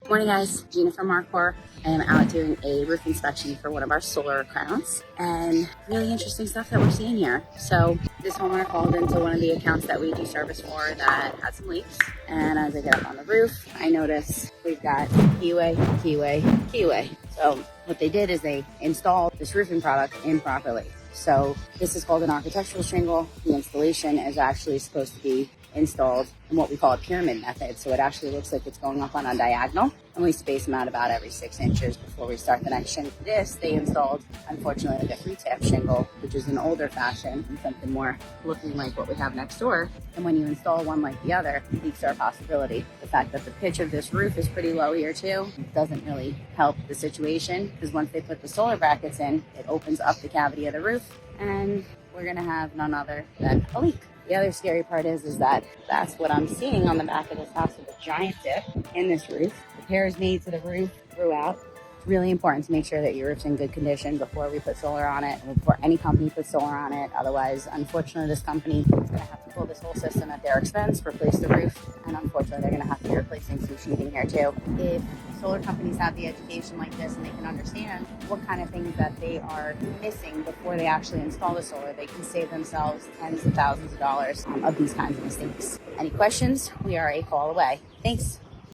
Morning guys, Gina from Marcor. I am out doing a roof inspection for one of our solar accounts, and really interesting stuff that we're seeing here. So this homeowner called into one of the accounts that we do service for that had some leaks, and as I get up on the roof, I notice we've got keyway. So what they did is they installed this roofing product improperly. So this is called an architectural shingle. The installation is actually supposed to be installed in what we call a pyramid method. So it actually looks like it's going up on a diagonal, and we space them out about every 6 inches before we start the next shingle. This, they installed, unfortunately, like a 3-tap shingle, which is an older fashion and something more looking like what we have next door. And when you install one like the other, leaks are a possibility. The fact that the pitch of this roof is pretty low here too doesn't really help the situation, because once they put the solar brackets in, it opens up the cavity of the roof, and we're gonna have none other than a leak. The other scary part is that that's what I'm seeing on the back of this house with a giant dip in this roof. Repairs made to the roof throughout. It's really important to make sure that your roof's in good condition before we put solar on it, and before any company puts solar on it. Otherwise, unfortunately, this company is going to have to pull this whole system at their expense, replace the roof, and unfortunately, they're going to have to be replacing some sheathing here too. If solar companies have the education like this and they can understand what kind of things that they are missing before they actually install the solar, they can save themselves tens of thousands of dollars of these kinds of mistakes. Any questions? We are a call away. Thanks.